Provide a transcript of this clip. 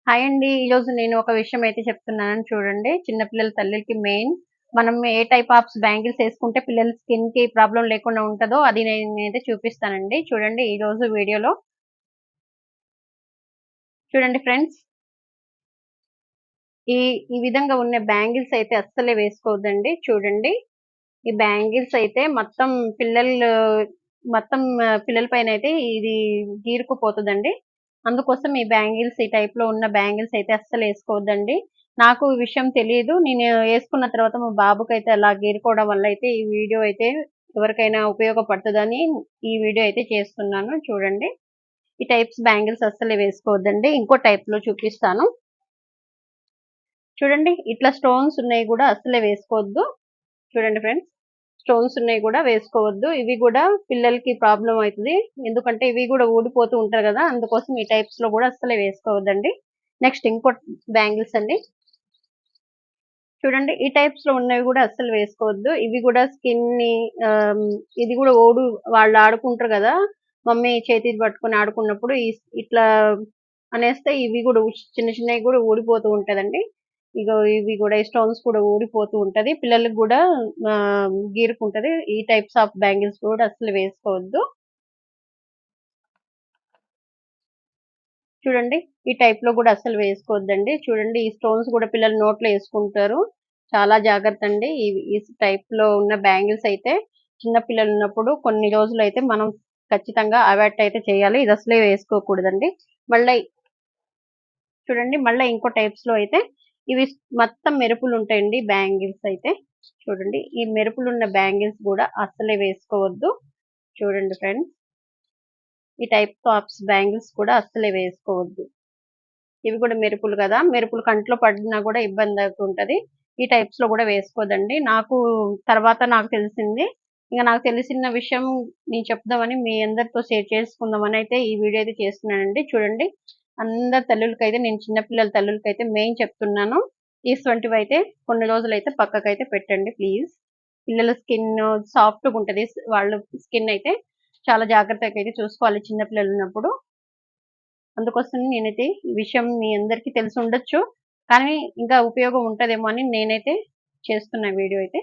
Hi అండి. ఈరోజు నేను ఒక విషయం అయితే చెప్తున్నాను చూడండి. చిన్న పిల్లల తల్లులకి మెయిన్ మనం ఏ టైప్ ఆఫ్ బ్యాంగిల్స్ ఏసుకుంటే పిల్లల స్కిన్‌కి ప్రాబ్లమ్ లేకుండా ఉంటదో అది నేనైతే చూపిస్తానండి. చూడండి ఈరోజు వీడియోలో. చూడండి ఫ్రెండ్స్. ఈ ఈ విధంగా ఉన్న బ్యాంగిల్స్ అయితే అస్సలే వేసుకోవద్దండి. చూడండి. ఈ బ్యాంగిల్స్ అయితే పిల్లలు పిల్లల పైనైతే ఇది గీరుకుపోతదండి. అందుకోసం ఈ టైప్‌లో ఉన్న బ్యాంగిల్స్ అయితే అస్సలేసుకోవద్దండి. నాకు ఈ విషయం తెలీదు. నేను యేసుకున్న తర్వాత మా బాబుకైతే అలా గీరుకోవడం వల్ల అయితే ఈ వీడియో అయితే ఎవరికైనా ఉపయోగపడతదని ఈ వీడియో అయితే చేస్తున్నాను. చూడండి. ఈ టైప్స్ బ్యాంగిల్స్ అస్సలే వేసుకోవద్దండి. ఇంకో టైప్‌లో చూపిస్తాను. చూడండి. ఇట్లా స్టోన్స్ ఉన్నయి గూడా అస్సలే వేసుకోవద్దు. చూడండి ఫ్రెండ్స్. స్టోన్స్ ఉన్నయి గూడా వేసుకోవద్దు. ఇవి గూడా పిల్లలకి ప్రాబ్లమ్ అయితది. ఎందుకంటే ఇవి గూడా ఊడిపోతూ ఉంటారు గదా! అందుకోసం ఈ టైప్స్‌లో గూడా అస్సలే వేసుకోవద్దండి. నెక్స్ట్ ఇంకోటి బ్యాంగిల్స్ అండి. చూడండి. ఈ టైప్స్‌లో ఉన్నవి గూడా అస్సలు వేసుకోవద్దు. ఇవి గూడా స్కిన్‌ని ఆహ్, ఇది గూడా వాళ్ళు ఆడుకుంటారు గదా! మమ్మీ చేతిది పట్టుకొని ఆడుకున్నప్పుడు ఇట్లా అనేస్తే ఇవి గూడా చిన్న చిన్నయి గూడా ఊడిపోతూ ఉంటదండి. ఇగో ఇవి గూడా ఈ స్టోన్స్ కూడా ఊడిపోతూ ఉంటది. పిల్లలకి గూడా గీరుకుంటది. ఈ టైప్స్ ఆఫ్ బ్యాంగిల్స్ కూడా అస్సలు వేసుకోవద్దు. చూడండి. ఈ టైప్‌లో గూడా అస్సలు వేసుకోవద్దండి. చూడండి ఈ స్టోన్స్ గూడా పిల్లలు నోట్లో యేసుకుంటారు. చాలా జాగ్రత్తండి. ఈ టైప్‌లో ఉన్న బ్యాంగిల్స్ అయితే చిన్న పిల్లలున్నప్పుడు కొన్ని రోజులైతే మనం ఖచ్చితంగా అవాయిడ్ అయితే చేయాలి. ఇదసలే వేసుకోకూడదండి. మళ్ళా చూడండి మళ్ళా ఇంకో టైప్స్‌లో అయితే ఇవి మొత్తం మెరుపులుంటాయండి బ్యాంగిల్స్ అయితే. చూడండి. ఈ మెరుపులున్న బ్యాంగిల్స్ గూడా అస్సలే వేసుకోవద్దు. చూడండి ఫ్రెండ్స్. ఈ టైప్ ఆఫ్ బ్యాంగిల్స్ కూడా అస్సలే వేసుకోవద్దు. ఇవి కూడా మెరుపులు గదా! మెరుపులు కంట్లో పడినా గూడా ఇబ్బందవుతుంటది. ఈ టైప్స్‌లో గూడా వేసుకోదండి. నాకు తెలిసింది. నాకు తెలిసిన విషయం నేను చెప్దామని మీ అందరితో షేర్ చేసుకుందామనైతే ఈ వీడియో అయితే చేస్తున్నానండి. చూడండి. అందరి తల్లులకైతే నేను చిన్న పిల్లల తల్లులకైతే మెయిన్ చెప్తున్నాను. ఇటువంటివైతే కొన్ని రోజులైతే పక్కకైతే పెట్టండి ప్లీజ్. పిల్లల స్కిన్ సాఫ్ట్‌గుంటది. వాళ్ళ స్కిన్ అయితే చాలా జాగ్రత్తగా అయితే చూసుకోవాలి చిన్న పిల్లలున్నప్పుడు. అందుకోసం నేనైతే ఈ విషయం మీ అందరికీ తెలిసుండొచ్చు. కానీ ఇంకా ఉపయోగం ఉంటదేమో అని నేనైతే చేస్తున్న వీడియో అయితే.